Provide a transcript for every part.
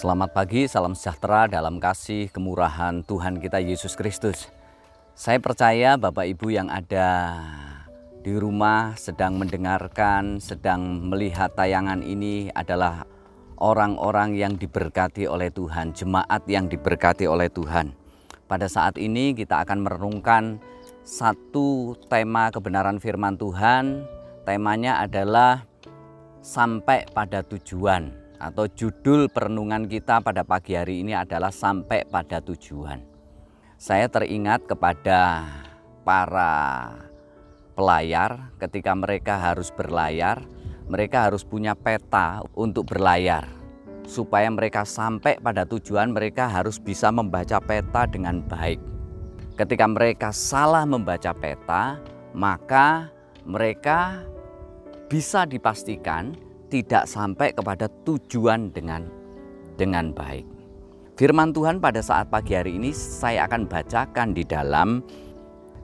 Selamat pagi, salam sejahtera dalam kasih kemurahan Tuhan kita Yesus Kristus. Saya percaya Bapak Ibu yang ada di rumah sedang mendengarkan, sedang melihat tayangan ini adalah orang-orang yang diberkati oleh Tuhan, jemaat yang diberkati oleh Tuhan. Pada saat ini kita akan merenungkan satu tema kebenaran firman Tuhan. Temanya adalah sampai pada tujuan. Atau judul perenungan kita pada pagi hari ini adalah sampai pada tujuan. Saya teringat kepada para pelayar ketika mereka harus berlayar, mereka harus punya peta untuk berlayar. Supaya mereka sampai pada tujuan, mereka harus bisa membaca peta dengan baik. Ketika mereka salah membaca peta, maka mereka bisa dipastikan tidak sampai kepada tujuan dengan baik. Firman Tuhan pada saat pagi hari ini saya akan bacakan di dalam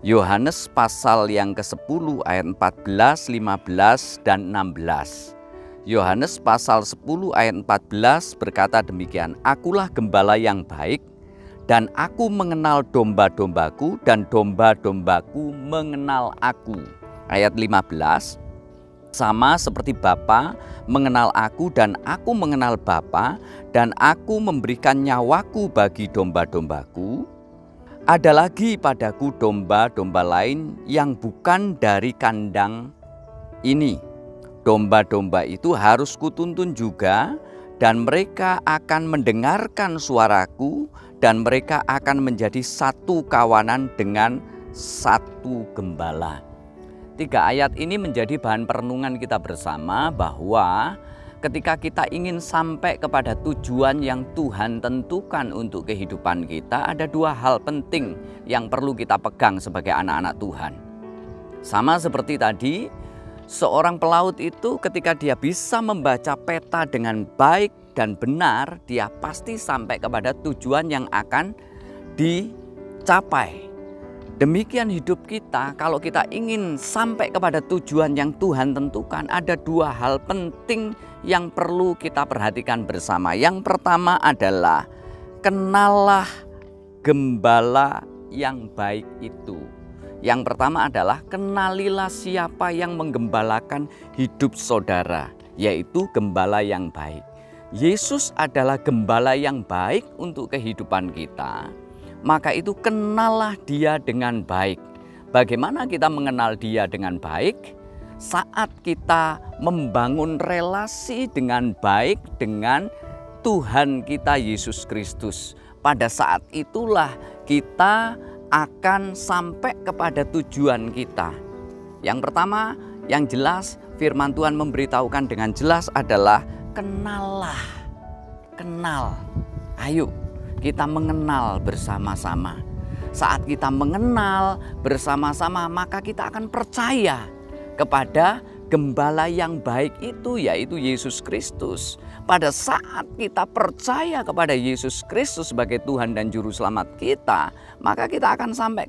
Yohanes pasal yang ke-10 ayat 14, 15, dan 16. Yohanes pasal 10 ayat 14 berkata demikian, "Akulah gembala yang baik, dan aku mengenal domba-dombaku, dan domba-dombaku mengenal aku." Ayat 15, "Sama seperti Bapa mengenal aku dan aku mengenal Bapa, dan aku memberikan nyawaku bagi domba-dombaku. Ada lagi padaku domba-domba lain yang bukan dari kandang ini. Domba-domba itu harus kutuntun juga, dan mereka akan mendengarkan suaraku, dan mereka akan menjadi satu kawanan dengan satu gembala." 3 ayat ini menjadi bahan perenungan kita bersama bahwa ketika kita ingin sampai kepada tujuan yang Tuhan tentukan untuk kehidupan kita, ada 2 hal penting yang perlu kita pegang sebagai anak-anak Tuhan. Sama seperti tadi, seorang pelaut itu ketika dia bisa membaca peta dengan baik dan benar, dia pasti sampai kepada tujuan yang akan dicapai. Demikian hidup kita, kalau kita ingin sampai kepada tujuan yang Tuhan tentukan, ada 2 hal penting yang perlu kita perhatikan bersama. Yang pertama adalah kenallah gembala yang baik itu. Yang pertama adalah kenalilah siapa yang menggembalakan hidup saudara, yaitu gembala yang baik. Yesus adalah gembala yang baik untuk kehidupan kita. Maka itu kenallah dia dengan baik. Bagaimana kita mengenal dia dengan baik? Saat kita membangun relasi dengan baik dengan Tuhan kita Yesus Kristus. Pada saat itulah kita akan sampai kepada tujuan kita. Yang pertama, yang jelas firman Tuhan memberitahukan dengan jelas adalah kenallah. Kenal. Ayo kita mengenal bersama-sama. Saat kita mengenal bersama-sama, maka kita akan percaya kepada gembala yang baik itu, yaitu Yesus Kristus. Pada saat kita percaya kepada Yesus Kristus sebagai Tuhan dan Juru Selamat kita, maka kita akan sampai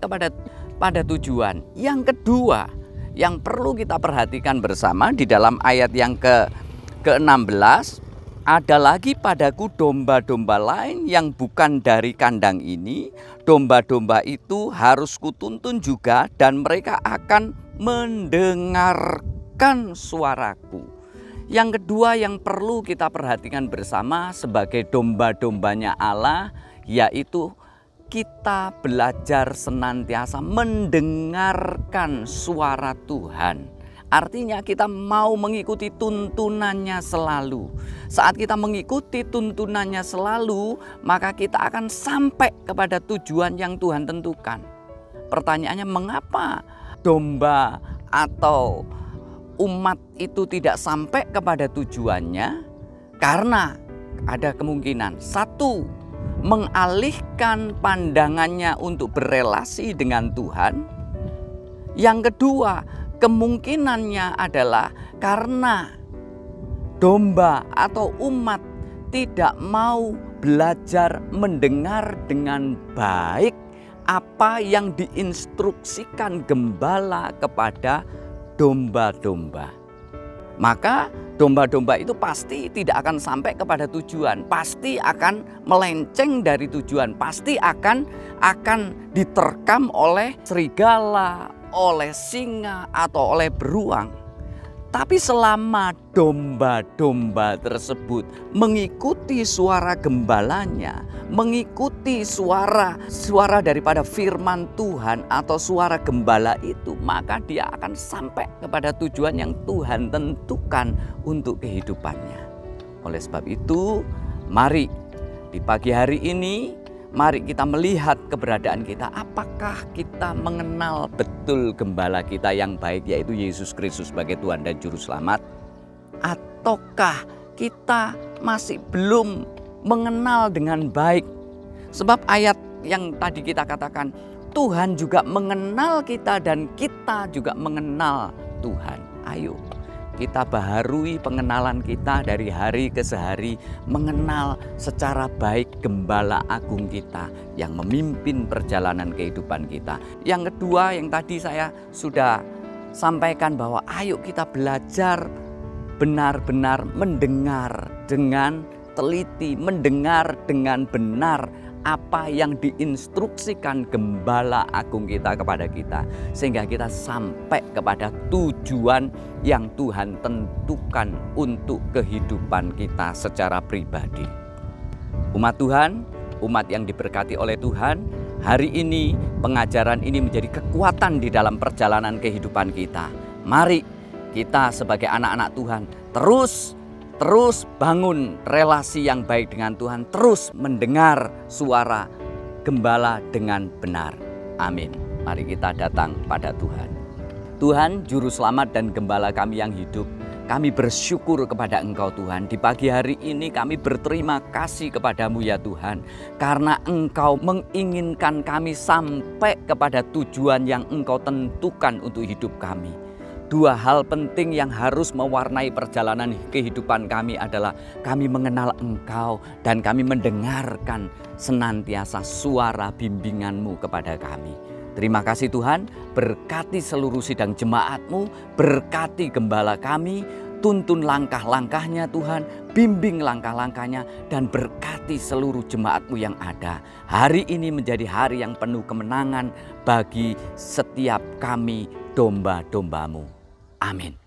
pada tujuan. Yang kedua, yang perlu kita perhatikan bersama di dalam ayat yang ke-16, "Ada lagi padaku domba-domba lain yang bukan dari kandang ini. Domba-domba itu harus kutuntun juga, dan mereka akan mendengarkan suaraku." Yang kedua yang perlu kita perhatikan bersama sebagai domba-dombanya Allah, yaitu kita belajar senantiasa mendengarkan suara Tuhan. Artinya kita mau mengikuti tuntunannya selalu. Saat kita mengikuti tuntunannya selalu, maka kita akan sampai kepada tujuan yang Tuhan tentukan. Pertanyaannya, mengapa domba atau umat itu tidak sampai kepada tujuannya? Karena ada kemungkinan. 1, mengalihkan pandangannya untuk berelasi dengan Tuhan. Yang kedua, kemungkinannya adalah karena domba atau umat tidak mau belajar mendengar dengan baik apa yang diinstruksikan gembala kepada domba-domba. maka domba-domba itu pasti tidak akan sampai kepada tujuan, pasti akan melenceng dari tujuan, pasti akan diterkam oleh serigala, oleh singa, atau oleh beruang. Tapi selama domba-domba tersebut mengikuti suara gembalanya, mengikuti suara daripada firman Tuhan atau suara gembala itu, maka dia akan sampai kepada tujuan yang Tuhan tentukan untuk kehidupannya. Oleh sebab itu, mari di pagi hari ini, mari kita melihat keberadaan kita. Apakah kita mengenal betul gembala kita yang baik, yaitu Yesus Kristus sebagai Tuhan dan Juru Selamat? Ataukah kita masih belum mengenal dengan baik? Sebab ayat yang tadi kita katakan, Tuhan juga mengenal kita dan kita juga mengenal Tuhan. Ayo, kita baharui pengenalan kita dari hari ke hari, mengenal secara baik gembala agung kita yang memimpin perjalanan kehidupan kita. Yang kedua, yang tadi saya sudah sampaikan, bahwa ayo kita belajar benar-benar mendengar dengan teliti, mendengar dengan benar apa yang diinstruksikan gembala agung kita kepada kita, sehingga kita sampai kepada tujuan yang Tuhan tentukan untuk kehidupan kita secara pribadi. Umat Tuhan, umat yang diberkati oleh Tuhan, hari ini pengajaran ini menjadi kekuatan di dalam perjalanan kehidupan kita. Mari kita sebagai anak-anak Tuhan terus bangun relasi yang baik dengan Tuhan, terus mendengar suara gembala dengan benar. Amin. Mari kita datang pada Tuhan. Tuhan, Juru Selamat dan Gembala kami yang hidup, kami bersyukur kepada Engkau Tuhan. Di pagi hari ini kami berterima kasih kepadamu ya Tuhan, karena Engkau menginginkan kami sampai kepada tujuan yang Engkau tentukan untuk hidup kami. Dua hal penting yang harus mewarnai perjalanan kehidupan kami adalah kami mengenal Engkau dan kami mendengarkan senantiasa suara bimbingan-Mu kepada kami. Terima kasih Tuhan, berkati seluruh sidang jemaat-Mu, berkati gembala kami, tuntun langkah-langkahnya Tuhan, bimbing langkah-langkahnya, dan berkati seluruh jemaat-Mu yang ada. Hari ini menjadi hari yang penuh kemenangan bagi setiap kami domba-domba-Mu. Amin.